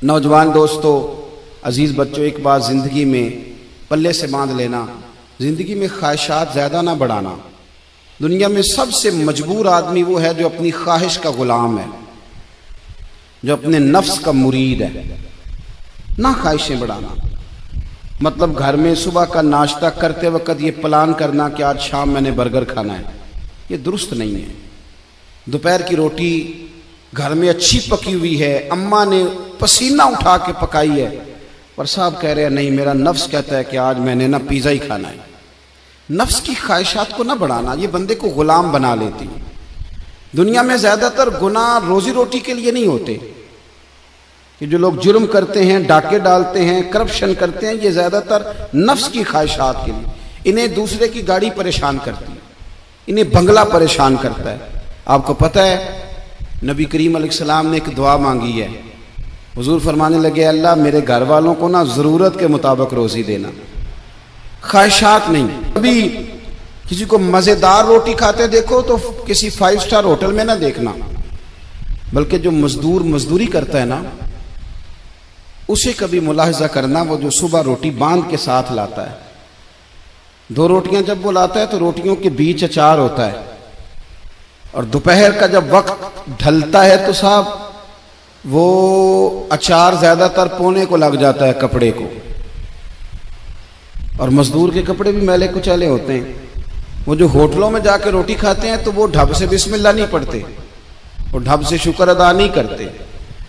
नौजवान दोस्तों, अजीज़ बच्चों, एक बात ज़िंदगी में पल्ले से बांध लेना, ज़िंदगी में ख्वाहिशात ज़्यादा ना बढ़ाना। दुनिया में सबसे मजबूर आदमी वो है जो अपनी ख्वाहिश का ग़ुलाम है, जो अपने नफ्स का मुरीद है। ना ख्वाहिशें बढ़ाना मतलब घर में सुबह का नाश्ता करते वक्त ये प्लान करना कि आज शाम मैंने बर्गर खाना है, ये दुरुस्त नहीं है। दोपहर की रोटी घर में अच्छी पकी हुई है, अम्मा ने पसीना उठा के पकाई है, पर साहब कह रहे हैं नहीं, मेरा नफ्स कहता है कि आज मैंने ना पिज़्ज़ा ही खाना है। नफ्स की ख्वाहिशात को ना बढ़ाना, ये बंदे को गुलाम बना लेती। दुनिया में ज़्यादातर गुनाह रोजी रोटी के लिए नहीं होते, कि जो लोग जुर्म करते हैं, डाके डालते हैं, करप्शन करते हैं, ये ज़्यादातर नफ्स की ख्वाहिशात के लिए। इन्हें दूसरे की गाड़ी परेशान करती है, इन्हें बंगला परेशान करता है। आपको पता है नबी करीम अलैहिस्सलाम ने एक दुआ मांगी है। हुजूर फरमाने लगे, अल्लाह मेरे घर वालों को ना ज़रूरत के मुताबिक रोज़ी देना, ख्वाहिशात नहीं। कभी किसी को मज़ेदार रोटी खाते देखो तो किसी 5 स्टार होटल में ना देखना, बल्कि जो मजदूर मजदूरी करता है ना, उसे कभी मुलाहिजा करना, वो जो सुबह रोटी बांध के साथ लाता है। 2 रोटियां जब वो लाता है तो रोटियों के बीच अचार होता है, और दोपहर का जब वक्त ढलता है तो साहब वो अचार ज्यादातर पोने को लग जाता है कपड़े को, और मजदूर के कपड़े भी मैले कुचैले होते हैं। वो जो होटलों में जाके रोटी खाते हैं तो वो ढब से बिस्मिल्लाह नहीं पढ़ते, वो ढब से शुक्र अदा नहीं करते,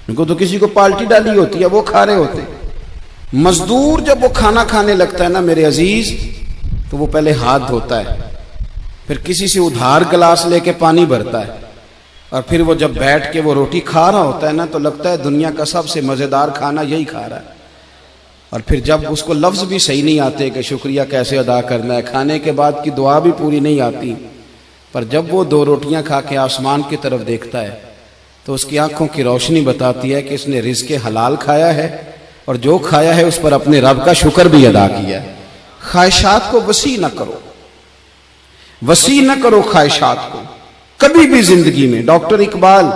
उनको तो किसी को पाल्टी डाली होती है, वो खा रहे होते। मजदूर जब वो खाना खाने लगता है ना मेरे अजीज, तो वो पहले हाथ धोता है, फिर किसी से उधार गिलास लेके पानी भरता है, और फिर वो जब बैठ के वो रोटी खा रहा होता है ना, तो लगता है दुनिया का सबसे मजेदार खाना यही खा रहा है। और फिर जब उसको लफ्ज भी सही नहीं आते कि शुक्रिया कैसे अदा करना है, खाने के बाद की दुआ भी पूरी नहीं आती, पर जब वो 2 रोटियां खा के आसमान की तरफ देखता है तो उसकी आंखों की रोशनी बताती है कि इसने रिज़्क़े हलाल खाया है, और जो खाया है उस पर अपने रब का शुक्र भी अदा किया है। ख्वाहिशात को वसी न करो, वसी न करो ख्वाहिशात को कभी भी जिंदगी में। डॉक्टर इकबाल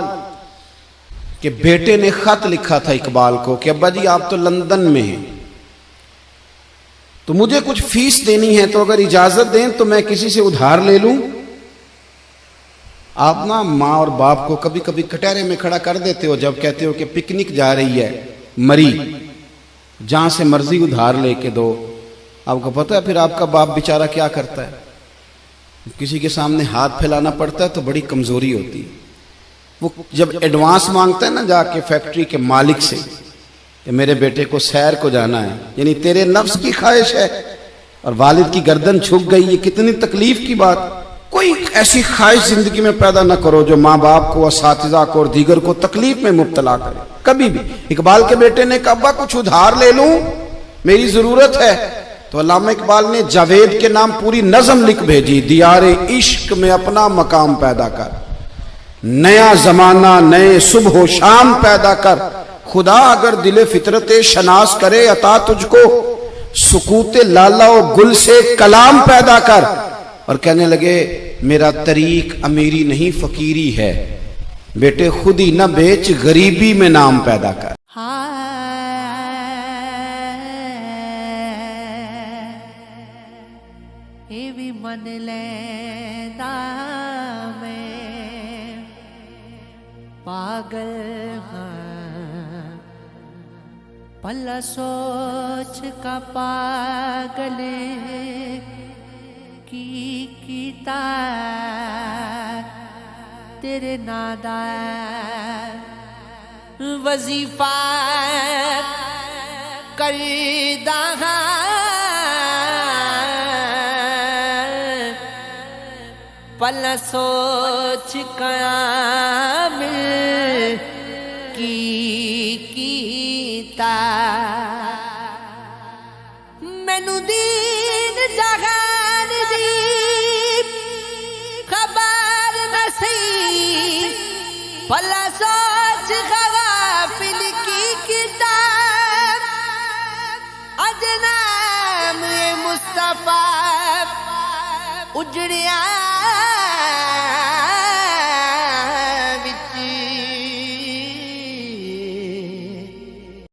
के बेटे ने खत लिखा था इकबाल को कि अब्बा जी आप तो लंदन में हैं, तो मुझे कुछ फीस देनी है, तो अगर इजाजत दें तो मैं किसी से उधार ले लूं। आप ना माँ और बाप को कभी कभी कटहरे में खड़ा कर देते हो जब कहते हो कि पिकनिक जा रही है मरी, जहां से मर्जी उधार लेके दो। आपको पता है फिर आपका बाप बेचारा क्या करता है, किसी के सामने हाथ फैलाना पड़ता है तो बड़ी कमजोरी होती है। वो जब एडवांस मांगता है ना जाके फैक्ट्री के मालिक से कि मेरे बेटे को सैर को जाना है, यानी तेरे नफ्स की ख्वाहिश है और वालिद की गर्दन झुक गई, ये कितनी तकलीफ की बात। कोई ऐसी ख्वाहिश जिंदगी में पैदा न करो जो माँ बाप को, असातिज़ा को और दीगर को तकलीफ में मुब्तला करे कभी भी। इकबाल के बेटे ने कहा अब्बा कुछ उधार ले लूं, मेरी जरूरत है। तो अल्लामा इकबाल ने जावेद के नाम पूरी नज़म लिख भेजी, दियारे इश्क में अपना मकाम पैदा कर, नया जमाना नए सुबह शाम पैदा कर, खुदा अगर दिले फितरते शनास करे अता तुझको, सुकूते लाला और गुल से कलाम पैदा कर। और कहने लगे मेरा तरीक अमीरी नहीं फकीरी है, बेटे खुद ही न बेच गरीबी में नाम पैदा कर। एवी मन लेंदा मैं पागल हाँ, पल्ला सोच का पागल की कीता तेरे नादा वजीफा करदा पल सोच कामिल कीता मैनू दीन जहान दी खबर नसी, पल सोच गवाफिल कीता अजनाम मुस्तफा उजड़िया